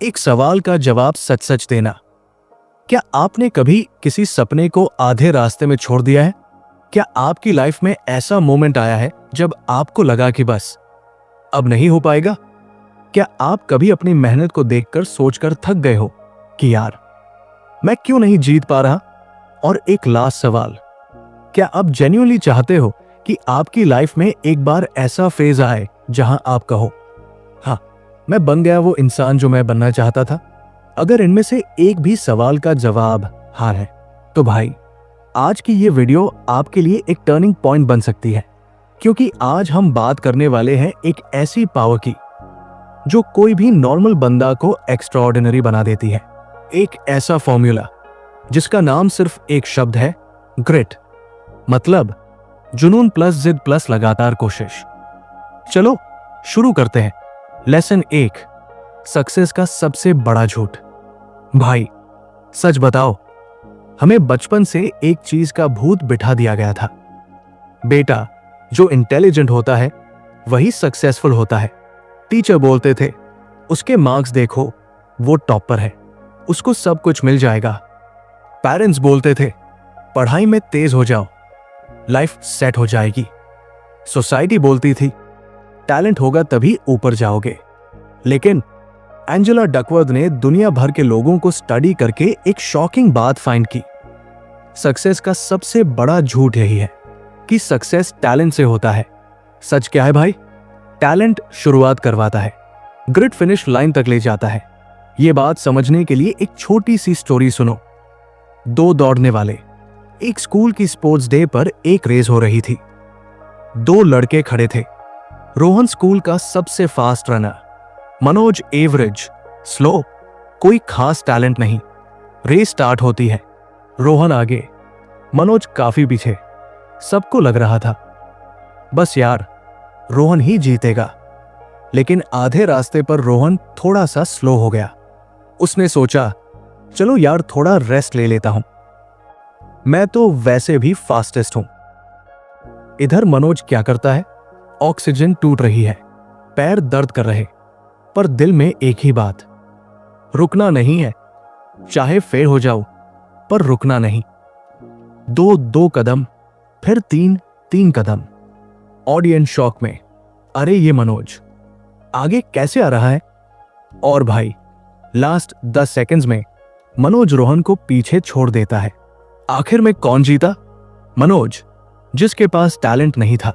एक सवाल का जवाब सच सच देना। क्या आपने कभी किसी सपने को आधे रास्ते में छोड़ दिया है? क्या आपकी लाइफ में ऐसा मोमेंट आया है जब आपको लगा कि बस अब नहीं हो पाएगा? क्या आप कभी अपनी मेहनत को देखकर सोचकर थक गए हो कि यार मैं क्यों नहीं जीत पा रहा? और एक लास्ट सवाल, क्या आप जेन्युइनली चाहते हो कि आपकी लाइफ में एक बार ऐसा फेज आए जहां आप कहो, हाँ, मैं बन गया वो इंसान जो मैं बनना चाहता था? अगर इनमें से एक भी सवाल का जवाब हाँ है, तो भाई आज की ये वीडियो आपके लिए एक टर्निंग पॉइंट बन सकती है, क्योंकि आज हम बात करने वाले हैं एक ऐसी पावर की जो कोई भी नॉर्मल बंदा को एक्स्ट्राऑर्डिनरी बना देती है। एक ऐसा फॉर्मूला जिसका नाम सिर्फ एक शब्द है, ग्रिट। मतलब जुनून प्लस जिद प्लस लगातार कोशिश। चलो शुरू करते हैं। लेसन 1, सक्सेस का सबसे बड़ा झूठ। भाई सच बताओ, हमें बचपन से एक चीज का भूत बिठा दिया गया था, बेटा जो इंटेलिजेंट होता है वही सक्सेसफुल होता है। टीचर बोलते थे उसके मार्क्स देखो, वो टॉपर है, उसको सब कुछ मिल जाएगा। पेरेंट्स बोलते थे पढ़ाई में तेज हो जाओ, लाइफ सेट हो जाएगी। सोसाइटी बोलती थी टैलेंट होगा तभी ऊपर जाओगे। लेकिन एंजेला डकवर्थ ने दुनिया भर के लोगों को स्टडी करके एक शॉकिंग बात फाइंड की। सक्सेस का सबसे बड़ा झूठ यही है कि सक्सेस टैलेंट से होता है। सच क्या है भाई? टैलेंट शुरुआत करवाता है, ग्रिट फिनिश लाइन तक ले जाता है। यह बात समझने के लिए एक छोटी सी स्टोरी सुनो। 2 दौड़ने वाले, एक स्कूल की स्पोर्ट्स डे पर एक रेस हो रही थी। 2 लड़के खड़े थे। रोहन स्कूल का सबसे fast runner, Manoj average slow, कोई खास टैलेंट नहीं। रेस स्टार्ट होती है, रोहन आगे, मनोज काफी पीछे। सबको लग रहा था बस यार रोहन ही जीतेगा। लेकिन आधे रास्ते पर रोहन थोड़ा सा स्लो हो गया। उसने सोचा चलो यार थोड़ा रेस्ट ले लेता हूं, मैं तो वैसे भी फास्टेस्ट हूं। इधर मनोज क्या करता है, ऑक्सीजन टूट रही है, पैर दर्द कर रहे, पर दिल में एक ही बात, रुकना नहीं है। चाहे फेल हो जाओ पर रुकना नहीं। 2 कदम, फिर 3 कदम। ऑडियंस शॉक में, अरे ये मनोज आगे कैसे आ रहा है? और भाई लास्ट 10 सेकंड्स में मनोज रोहन को पीछे छोड़ देता है। आखिर में कौन जीता? मनोज, जिसके पास टैलेंट नहीं था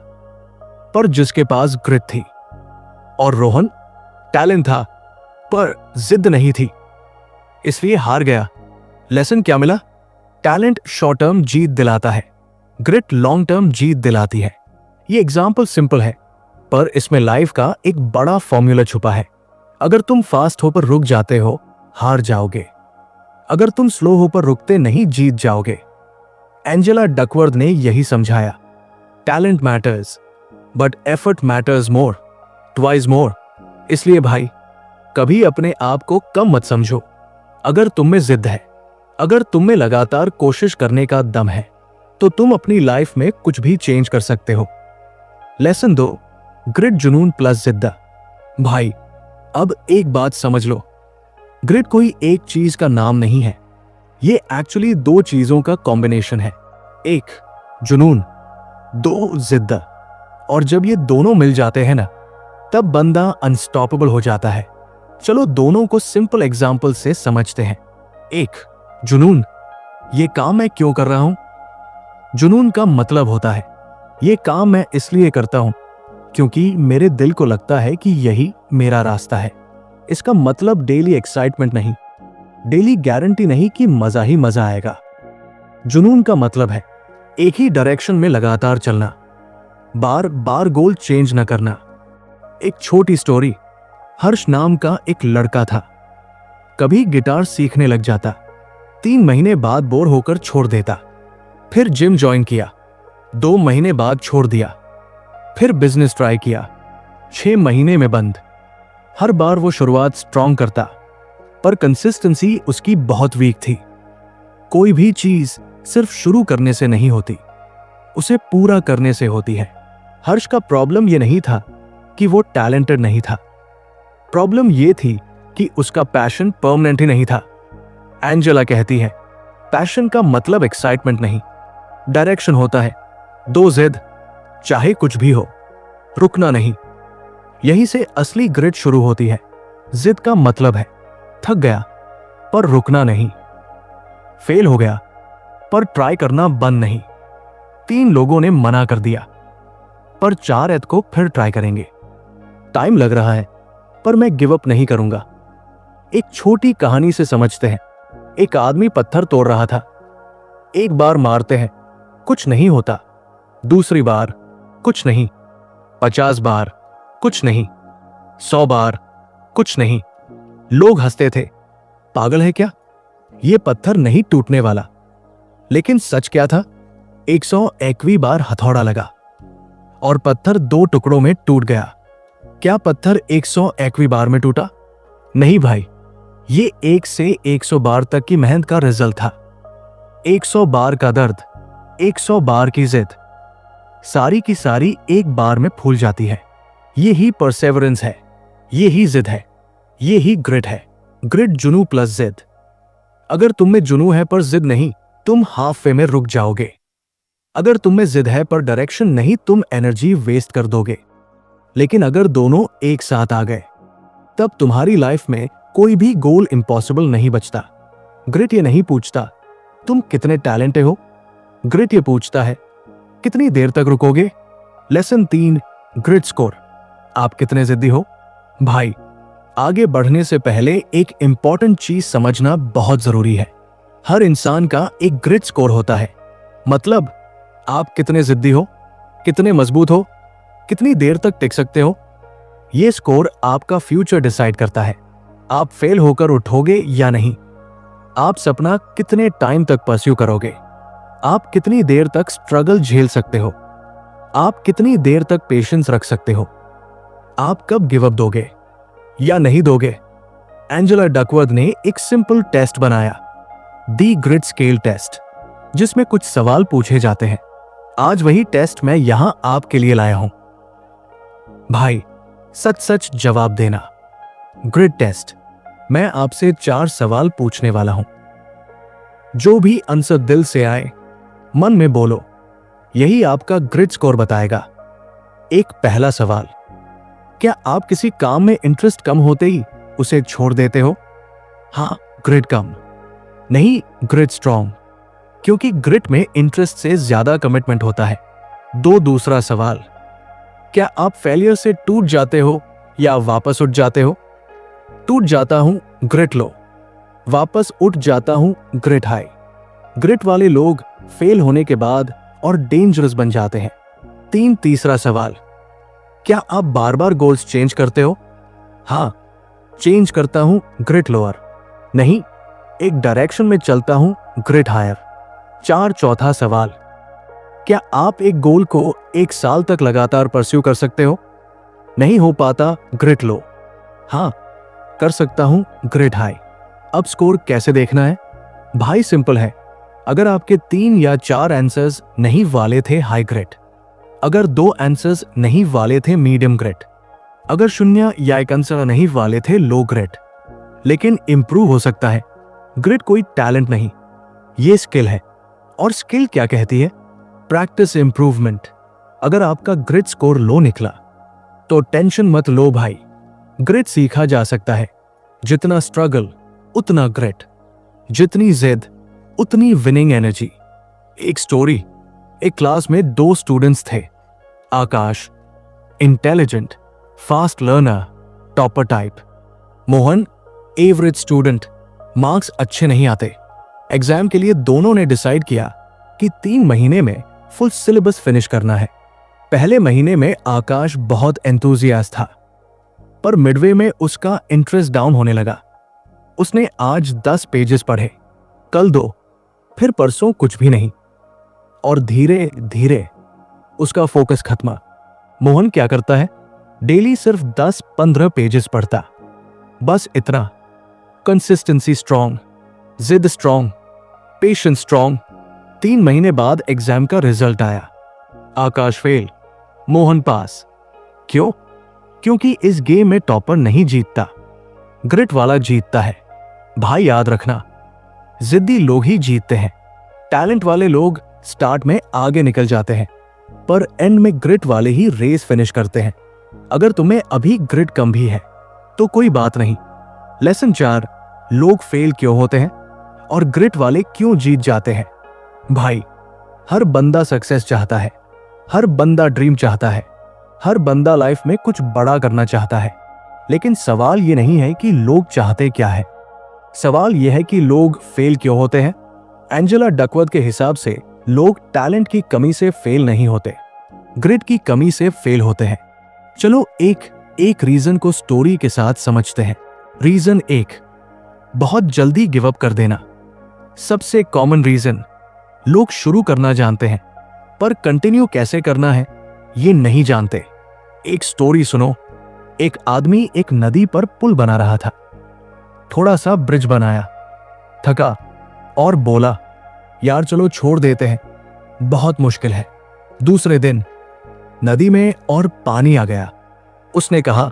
पर जिसके पास ग्रिट थी। और रोहन, टैलेंट था पर जिद नहीं थी, इसलिए हार गया। लेसन क्या मिला? टैलेंट शॉर्ट टर्म जीत दिलाता है, ग्रिट लॉन्ग टर्म जीत दिलाती है। ये एग्जाम्पल सिंपल है, पर इसमें लाइफ का एक बड़ा फॉर्मूला छुपा है। अगर तुम फास्ट हो पर रुक जाते हो, हार जाओगे। अगर तुम स्लो हो पर रुकते नहीं, जीत जाओगे। एंजेला डकवर्थ ने यही समझाया, talent matters but effort matters more, twice more. इसलिए भाई कभी अपने आप को कम मत समझो। अगर तुम में जिद है, अगर तुम में लगातार कोशिश करने का दम है, तो तुम अपनी लाइफ में कुछ भी चेंज कर सकते हो। लेसन 2, ग्रिट जुनून प्लस जिद्दा। भाई अब एक बात समझ लो, ग्रिट कोई एक चीज का नाम नहीं है, ये एक्चुअली 2 चीजों का कॉम्बिनेशन है। 1 जुनून, 2 जिद्दा। और जब ये दोनों मिल जाते हैं ना, तब बंदा अनस्टॉपेबल हो जाता है। चलो दोनों को सिंपल एग्जाम्पल से समझते हैं। 1 जुनून, ये काम मैं क्यों कर रहा हूं? जुनून का मतलब होता है ये काम मैं इसलिए करता हूं क्योंकि मेरे दिल को लगता है कि यही मेरा रास्ता है। इसका मतलब डेली एक्साइटमेंट नहीं, डेली गारंटी नहीं कि मजा ही मजा आएगा। जुनून का मतलब है एक ही डायरेक्शन में लगातार चलना, बार बार गोल चेंज न करना। एक छोटी स्टोरी, हर्ष नाम का एक लड़का था। कभी गिटार सीखने लग जाता, 3 महीने बाद बोर होकर छोड़ देता। फिर जिम ज्वाइन किया, 2 महीने बाद छोड़ दिया। फिर बिजनेस ट्राई किया, 6 महीने में बंद। हर बार वो शुरुआत स्ट्रॉन्ग करता, पर कंसिस्टेंसी उसकी बहुत वीक थी। कोई भी चीज सिर्फ शुरू करने से नहीं होती, उसे पूरा करने से होती है। हर्ष का प्रॉब्लम ये नहीं था कि वो टैलेंटेड नहीं था, प्रॉब्लम ये थी कि उसका पैशन परमानेंट ही नहीं था। एंजेला कहती है, पैशन का मतलब एक्साइटमेंट नहीं, डायरेक्शन होता है। दो जिद, चाहे कुछ भी हो, रुकना नहीं। यहीं से असली ग्रिट शुरू होती है। जिद का मतलब है थक गया पर रुकना नहीं, फेल हो गया पर ट्राई करना बंद नहीं। 3 लोगों ने मना कर दिया पर 4 ऐत को फिर ट्राई करेंगे। टाइम लग रहा है पर मैं गिव अप नहीं करूंगा। एक छोटी कहानी से समझते हैं। एक आदमी पत्थर तोड़ रहा था। एक बार मारते हैं, कुछ नहीं होता। दूसरी बार कुछ नहीं, 50 बार कुछ नहीं, 100 बार कुछ नहीं। लोग हंसते थे, पागल है क्या, ये पत्थर नहीं टूटने वाला। लेकिन सच क्या था? 101वीं बार हथौड़ा लगा और पत्थर 2 टुकड़ों में टूट गया। क्या पत्थर 101वीं बार में टूटा? नहीं भाई, ये 1 से 100 बार तक की मेहनत का रिजल्ट था। 100 बार का दर्द, 100 बार की जिद, सारी की सारी एक बार में फूल जाती है। ये ही परसेवरेंस है, ये ही जिद है, ये ही ग्रिट है। ग्रिट जुनू प्लस जिद। अगर तुम में जुनू है पर जिद नहीं, तुम हाफ वे में रुक जाओगे। अगर तुम में जिद है पर डायरेक्शन नहीं, तुम एनर्जी वेस्ट कर दोगे। लेकिन अगर दोनों एक साथ आ गए, तब तुम्हारी लाइफ में कोई भी गोल इम्पॉसिबल नहीं बचता। ग्रिट ये नहीं पूछता तुम कितने टैलेंटेड हो, ग्रिट ये पूछता है कितनी देर तक रुकोगे। Lesson 3, grit score. आप कितने जिद्दी हो? भाई, आगे बढ़ने से पहले एक इंपॉर्टेंट चीज समझना बहुत जरूरी है। हर इंसान का एक ग्रिट स्कोर होता है। मतलब आप कितने जिद्दी हो, कितने मजबूत हो, कितनी देर तक टिक सकते हो। यह स्कोर आपका फ्यूचर डिसाइड करता है। आप फेल होकर उठोगे या नहीं, आप सपना कितने टाइम तक परस्यू करोगे, आप कितनी देर तक स्ट्रगल झेल सकते हो, आप कितनी देर तक पेशेंस रख सकते हो, आप कब गिव अप दोगे या नहीं दोगे। एंजेला डकवर्थ ने एक सिंपल टेस्ट बनाया, दी ग्रिट स्केल टेस्ट, जिसमें कुछ सवाल पूछे जाते हैं। आज वही टेस्ट मैं यहां आपके लिए लाया हूं। भाई, सच सच जवाब देना। Grit test. मैं आपसे 4 सवाल पूछने वाला हूं। जो भी आंसर दिल से आए, मन में बोलो, यही आपका ग्रिट स्कोर बताएगा। एक पहला सवाल, क्या आप किसी काम में इंटरेस्ट कम होते ही उसे छोड़ देते हो? हाँ, ग्रिट कम। नहीं, ग्रिट स्ट्रॉन्ग, क्योंकि ग्रिट में इंटरेस्ट से ज्यादा कमिटमेंट होता है। दूसरा सवाल, क्या आप फेलियर से टूट जाते हो या वापस उठ जाते हो? टूट जाता हूं, ग्रिट लो। वापस उठ जाता हूं, ग्रिट हाई। ग्रिट वाले लोग फेल होने के बाद और डेंजरस बन जाते हैं। तीसरा सवाल, क्या आप बार बार गोल्स चेंज करते हो? हाँ, चेंज करता हूं, ग्रिट लोअर। नहीं, एक डायरेक्शन में चलता हूं, ग्रिट हायर। चौथा सवाल, क्या आप एक गोल को 1 साल तक लगातार परस्यू कर सकते हो? नहीं हो पाता, ग्रिट लो। हाँ, कर सकता हूं, ग्रिट हाई। अब स्कोर कैसे देखना है? भाई सिंपल है। अगर आपके 3 या 4 आंसर्स नहीं वाले थे, हाई ग्रिट। अगर 2 आंसर्स नहीं वाले थे, मीडियम ग्रिट। अगर 0 या 1 आंसर नहीं वाले थे, लो ग्रिट। लेकिन इंप्रूव हो सकता है। ग्रिट कोई टैलेंट नहीं, ये स्किल है। और स्किल क्या कहती है? Practice improvement. अगर आपका ग्रिट स्कोर लो निकला तो टेंशन मत लो भाई, ग्रिट सीखा जा सकता है। जितना स्ट्रगल उतना ग्रिट, जितनी जिद उतनी विनिंग एनर्जी। एक स्टोरी, एक क्लास में 2 स्टूडेंट्स थे। Akash, intelligent, fast learner, topper type. Mohan, average student, marks अच्छे नहीं आते। एग्जाम के लिए दोनों ने डिसाइड किया कि 3 महीने में फुल सिलेबस फिनिश करना है। पहले महीने में आकाश बहुत एंथुसियास्ट था, पर मिडवे में उसका इंटरेस्ट डाउन होने लगा। उसने आज 10 पेजेस पढ़े, कल 2, फिर परसों कुछ भी नहीं, और धीरे धीरे उसका फोकस खत्म। मोहन क्या करता है? डेली सिर्फ 10-15 पेजेस पढ़ता, बस इतना। कंसिस्टेंसी स्ट्रॉन्ग, जिद स्ट्रॉन्ग, पेशेंस स्ट्रॉन्ग। 3 महीने बाद एग्जाम का रिजल्ट आया। आकाश फेल, मोहन पास। क्यों? क्योंकि इस गेम में टॉपर नहीं जीतता, ग्रिट वाला जीतता है। भाई याद रखना, जिद्दी लोग ही जीतते हैं। टैलेंट वाले लोग स्टार्ट में आगे निकल जाते हैं, पर एंड में ग्रिट वाले ही रेस फिनिश करते हैं। अगर तुम्हें अभी ग्रिट कम भी है तो कोई बात नहीं। लेसन 4, लोग फेल क्यों होते हैं और ग्रिट वाले क्यों जीत जाते हैं। भाई, हर बंदा सक्सेस चाहता है, हर बंदा ड्रीम चाहता है, हर बंदा लाइफ में कुछ बड़ा करना चाहता है। लेकिन सवाल ये नहीं है कि लोग चाहते क्या है, सवाल यह है कि लोग फेल क्यों होते हैं। एंजेला डकवर्थ के हिसाब से लोग टैलेंट की कमी से फेल नहीं होते, ग्रिट की कमी से फेल होते हैं। चलो एक रीजन को स्टोरी के साथ समझते हैं। रीजन 1, बहुत जल्दी गिव अप कर देना। सबसे कॉमन रीजन, लोग शुरू करना जानते हैं पर कंटिन्यू कैसे करना है ये नहीं जानते। एक स्टोरी सुनो। एक आदमी एक नदी पर पुल बना रहा था। थोड़ा सा ब्रिज बनाया, थका और बोला, यार चलो छोड़ देते हैं, बहुत मुश्किल है। दूसरे दिन नदी में और पानी आ गया। उसने कहा,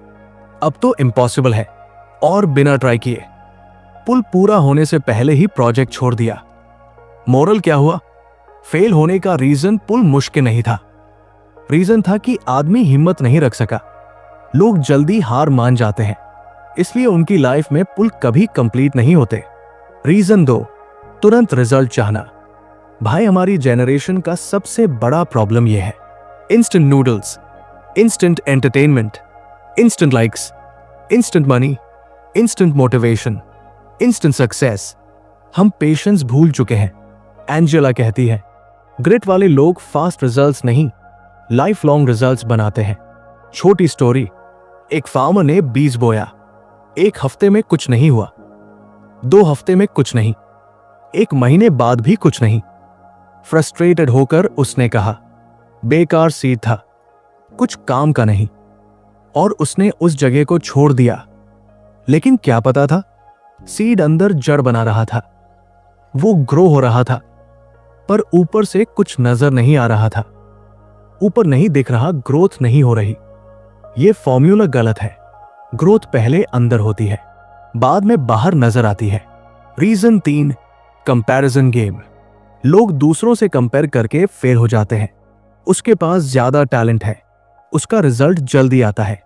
अब तो इम्पॉसिबल है, और बिना ट्राई किए पुल पूरा होने से पहले ही प्रोजेक्ट छोड़ दिया। मोरल क्या हुआ? फेल होने का रीजन पुल मुश्किल नहीं था, रीजन था कि आदमी हिम्मत नहीं रख सका। लोग जल्दी हार मान जाते हैं, इसलिए उनकी लाइफ में पुल कभी कंप्लीट नहीं होते। रीजन 2, तुरंत रिजल्ट चाहना। भाई, हमारी जनरेशन का सबसे बड़ा प्रॉब्लम यह है, instant noodles, instant entertainment, instant likes, instant money, instant motivation, instant success. हम पेशेंस भूल चुके हैं। एंजेला कहती है, ग्रिट वाले लोग फास्ट रिजल्ट्स नहीं, लाइफ लॉन्ग रिजल्ट्स बनाते हैं। छोटी स्टोरी। एक फार्मर ने बीज बोया। 1 हफ्ते में कुछ नहीं हुआ, 2 हफ्ते में कुछ नहीं, 1 महीने बाद भी कुछ नहीं। फ्रस्ट्रेटेड होकर उसने कहा, बेकार सीड था, कुछ काम का नहीं, और उसने उस जगह को छोड़ दिया। लेकिन क्या पता था, सीड अंदर जड़ बना रहा था, वो ग्रो हो रहा था, पर ऊपर से कुछ नजर नहीं आ रहा था। ऊपर नहीं दिख रहा, ग्रोथ नहीं हो रही। ये फॉर्मूला गलत है। ग्रोथ पहले अंदर होती है, बाद में बाहर नजर आती है। Reason 3, comparison game. लोग दूसरों से कंपेयर करके फेल हो जाते हैं। उसके पास ज्यादा टैलेंट है, उसका रिजल्ट जल्दी आता है,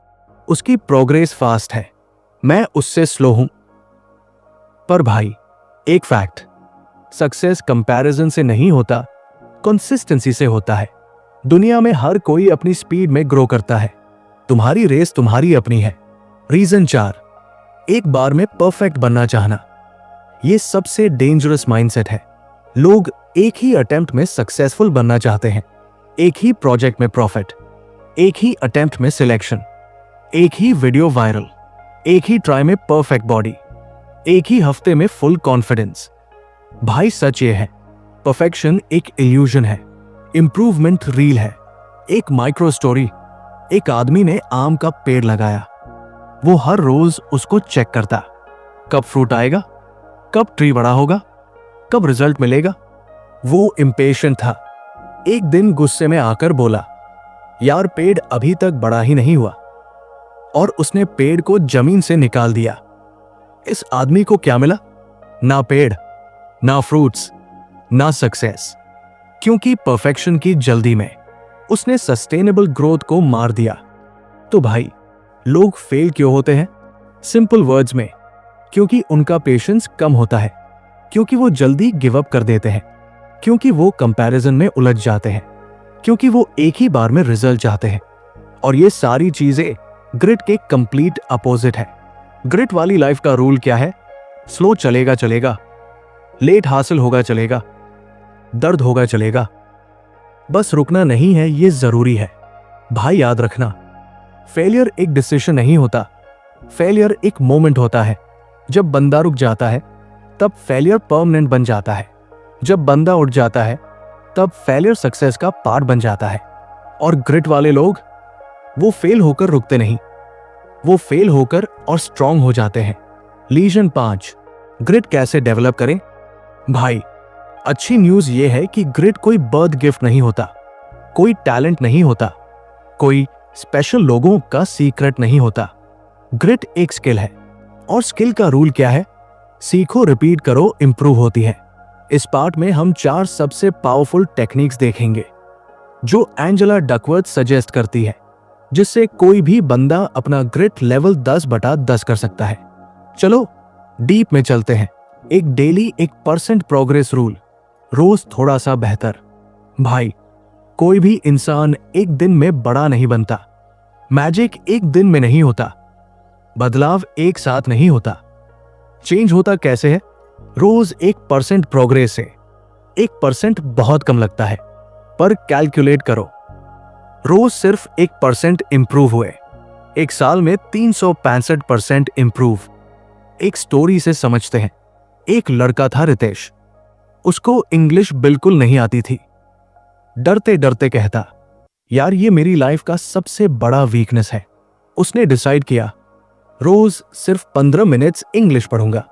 उसकी प्रोग्रेस फास्ट है, मैं उससे स्लो हूं। पर भाई, एक फैक्ट, सक्सेस कंपैरिजन से नहीं होता, कंसिस्टेंसी से होता है। दुनिया में हर कोई अपनी स्पीड में ग्रो करता है, तुम्हारी रेस तुम्हारी अपनी है। रीजन 4, एक बार में परफेक्ट बनना चाहना। यह सबसे डेंजरस माइंडसेट है। लोग एक ही अटेम्प्ट में सक्सेसफुल बनना चाहते हैं, एक ही प्रोजेक्ट में प्रॉफिट, एक ही अटेम्प्ट में सिलेक्शन, एक ही वीडियो वायरल, एक ही ट्राई में परफेक्ट बॉडी, एक ही हफ्ते में फुल कॉन्फिडेंस। भाई, सच ये है, परफेक्शन एक इल्यूजन है, इंप्रूवमेंट रील है। एक माइक्रो स्टोरी। एक आदमी ने आम का पेड़ लगाया। वो हर रोज उसको चेक करता, कब फ्रूट आएगा, कब ट्री बड़ा होगा, कब रिजल्ट मिलेगा। वो इम्पेशेंट था। एक दिन गुस्से में आकर बोला, यार पेड़ अभी तक बड़ा ही नहीं हुआ, और उसने पेड़ को जमीन से निकाल दिया। इस आदमी को क्या मिला? ना पेड़, ना फ्रूट्स, ना सक्सेस, क्योंकि परफेक्शन की जल्दी में उसने सस्टेनेबल ग्रोथ को मार दिया। तो भाई, लोग फेल क्यों होते हैं? सिंपल वर्ड्स में, क्योंकि उनका पेशेंस कम होता है, क्योंकि वो जल्दी गिव अप कर देते हैं, क्योंकि वो कंपैरिजन में उलझ जाते हैं, क्योंकि वो एक ही बार में रिजल्ट चाहते हैं। और ये सारी चीजें ग्रिट के कंप्लीट अपोजिट है। ग्रिट वाली लाइफ का रूल क्या है? स्लो चलेगा चलेगा, लेट हासिल होगा चलेगा, दर्द होगा चलेगा, बस रुकना नहीं है, ये जरूरी है। भाई, याद रखना, फेलियर एक डिसीजन नहीं होता, फेलियर एक मोमेंट होता है। जब बंदा रुक जाता है तब फेलियर परमानेंट बन जाता है, जब बंदा उठ जाता है तब फेलियर सक्सेस का पार्ट बन जाता है। और ग्रिट वाले लोग, वो फेल होकर रुकते नहीं, वो फेल होकर और स्ट्रांग हो जाते हैं। लीजन 5, ग्रिट कैसे डेवलप करें? भाई, अच्छी न्यूज ये है कि ग्रिट कोई बर्थ गिफ्ट नहीं होता, कोई टैलेंट नहीं होता, कोई स्पेशल लोगों का सीक्रेट नहीं होता। ग्रिट एक स्किल है, और स्किल का रूल क्या है? सीखो, रिपीट करो, इंप्रूव होती है। इस पार्ट में हम 4 सबसे पावरफुल टेक्निक्स देखेंगे जो एंजेला डकवर्थ सजेस्ट करती है, जिससे कोई भी बंदा अपना ग्रिट लेवल 10/10 कर सकता है। चलो डीप में चलते हैं। एक डेली 1% प्रोग्रेस रूल, रोज थोड़ा सा बेहतर। भाई, कोई भी इंसान एक दिन में बड़ा नहीं बनता। मैजिक एक दिन में नहीं होता। बदलाव एक साथ नहीं होता। चेंज होता कैसे है? रोज 1% प्रोग्रेस से। 1% बहुत कम लगता है, पर कैलकुलेट करो, रोज सिर्फ 1% इंप्रूव हुए, एक साल में 365% इंप्रूव। एक स्टोरी से समझते हैं। एक लड़का था रितेश, उसको इंग्लिश बिल्कुल नहीं आती थी। डरते डरते कहता, यार ये मेरी लाइफ का सबसे बड़ा वीकनेस है। उसने डिसाइड किया, रोज सिर्फ 15 मिनट्स इंग्लिश पढ़ूंगा,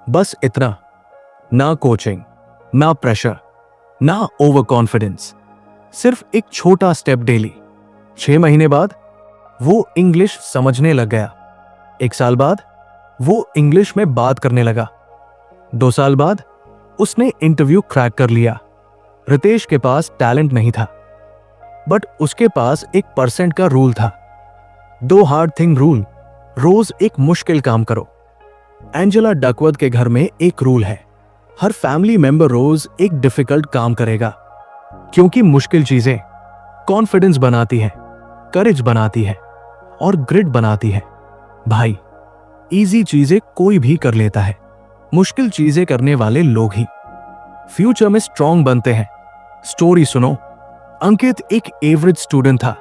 बस इतना। ना कोचिंग, ना प्रेशर, ना ओवर कॉन्फिडेंस, सिर्फ एक छोटा स्टेप डेली। 6 महीने बाद वो इंग्लिश समझने लग गया। 1 साल बाद वो इंग्लिश में बात करने लगा। 2 साल बाद उसने इंटरव्यू क्रैक कर लिया। रितेश के पास टैलेंट नहीं था, बट उसके पास 1% का रूल था। 2 हार्ड थिंग रूल, रोज एक मुश्किल काम करो। एंजेला डकवर्थ के घर में एक रूल है, हर फैमिली मेंबर रोज एक डिफिकल्ट काम करेगा, क्योंकि मुश्किल चीजें कॉन्फिडेंस बनाती है, करेज बनाती है और ग्रिट बनाती है। भाई, इजी चीजें कोई भी कर लेता है, मुश्किल चीजें करने वाले लोग ही फ्यूचर में स्ट्रांग बनते हैं। स्टोरी सुनो। अंकित एक एवरेज स्टूडेंट था,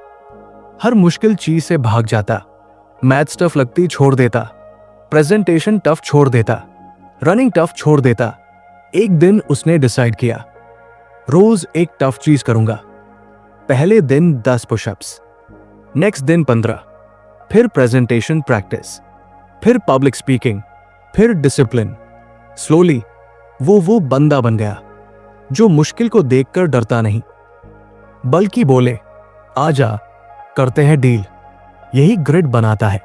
हर मुश्किल चीज से भाग जाता। मैथ्स टफ लगती छोड़ देता, प्रेजेंटेशन टफ छोड़ देता, रनिंग टफ छोड़ देता। एक दिन उसने डिसाइड किया, रोज एक टफ चीज करूंगा। पहले दिन 10 पुशअप्स, नेक्स्ट दिन 15, फिर प्रेजेंटेशन प्रैक्टिस, फिर पब्लिक स्पीकिंग, फिर डिसिप्लिन। स्लोली वो बंदा बन गया जो मुश्किल को देखकर डरता नहीं, बल्कि बोले, आजा करते हैं डील। यही ग्रिट बनाता है।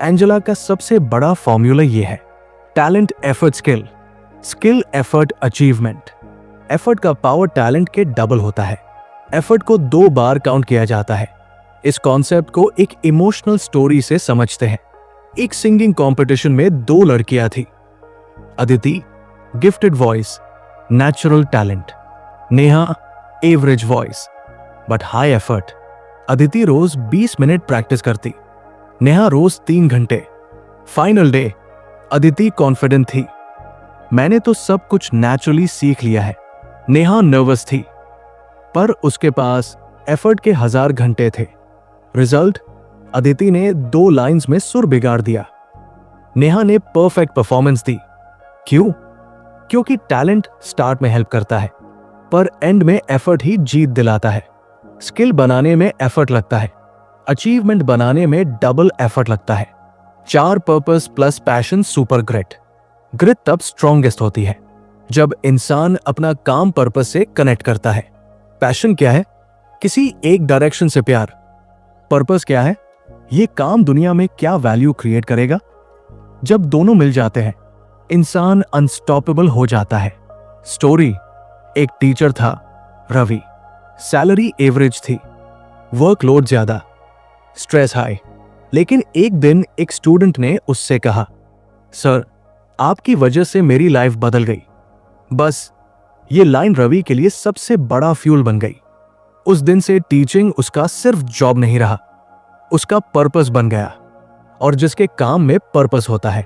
एंजेला का सबसे बड़ा फॉर्मूला ये है, talent effort skill, skill effort achievement. Effort का पावर टैलेंट के डबल होता है। एफर्ट को 2 बार काउंट किया जाता है। इस कॉन्सेप्ट को एक इमोशनल स्टोरी से समझते हैं। एक सिंगिंग कंपटीशन में 2 लड़कियां थी। Aditi gifted voice, natural talent. Neha average voice but high effort. Aditi रोज 20 मिनट प्रैक्टिस करती, नेहा रोज 3 घंटे। फाइनल डे, अदिति कॉन्फिडेंट थी, मैंने तो सब कुछ नेचुरली सीख लिया है। नेहा नर्वस थी, पर उसके पास एफर्ट के 1000 घंटे थे। रिजल्ट, अदिति ने 2 लाइंस में सुर बिगाड़ दिया, नेहा ने परफेक्ट परफॉर्मेंस दी। क्यों? क्योंकि टैलेंट स्टार्ट में हेल्प करता है, पर एंड में एफर्ट ही जीत दिलाता है। स्किल बनाने में एफर्ट लगता है, अचीवमेंट बनाने में डबल एफर्ट लगता है। 4 purpose plus passion super grit. Grit तब स्ट्रॉन्गेस्ट होती है जब इंसान अपना काम पर्पस से कनेक्ट करता है। पैशन क्या है? किसी एक डायरेक्शन से प्यार। पर्पस क्या है? ये काम दुनिया में क्या वैल्यू क्रिएट करेगा। जब दोनों मिल जाते हैं, इंसान अनस्टॉपेबल हो जाता है। स्टोरी, एक टीचर था रवि, सैलरी एवरेज थी, वर्कलोड ज्यादा, स्ट्रेस हाई। लेकिन एक दिन एक स्टूडेंट ने उससे कहा, सर आपकी वजह से मेरी लाइफ बदल गई। बस ये लाइन रवि के लिए सबसे बड़ा फ्यूल बन गई। उस दिन से टीचिंग उसका सिर्फ जॉब नहीं रहा, उसका पर्पस बन गया। और जिसके काम में पर्पस होता है,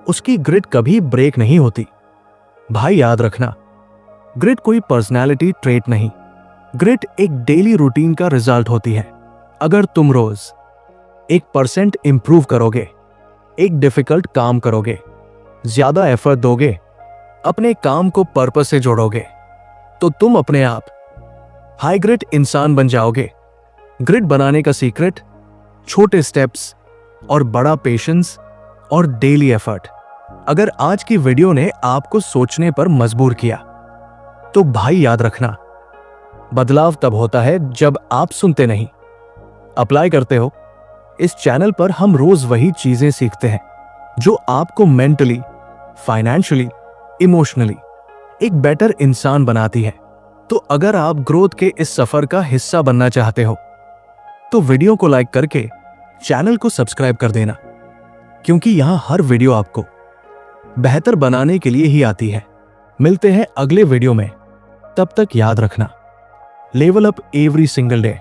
उसकी ग्रिट कभी ब्रेक नहीं होती। भाई याद रखना, ग्रिट कोई पर्सनैलिटी ट्रेट नहीं, ग्रिट एक डेली रूटीन का रिजल्ट होती है। अगर तुम रोज 1% इंप्रूव करोगे, एक डिफिकल्ट काम करोगे, ज्यादा एफर्ट दोगे, अपने काम को पर्पस से जोड़ोगे, तो तुम अपने आप हाई ग्रिट इंसान बन जाओगे। ग्रिट बनाने का सीक्रेट, छोटे स्टेप्स और बड़ा पेशेंस और डेली एफर्ट। अगर आज की वीडियो ने आपको सोचने पर मजबूर किया, तो भाई याद रखना, बदलाव तब होता है जब आप सुनते नहीं, अप्लाई करते हो। इस चैनल पर हम रोज वही चीजें सीखते हैं जो आपको मेंटली, फाइनेंशियली, इमोशनली एक बेटर इंसान बनाती है। तो अगर आप ग्रोथ के इस सफर का हिस्सा बनना चाहते हो तो वीडियो को लाइक करके चैनल को सब्सक्राइब कर देना, क्योंकि यहां हर वीडियो आपको बेहतर बनाने के लिए ही आती है। मिलते हैं अगले वीडियो में, तब तक याद रखना, level up every single day.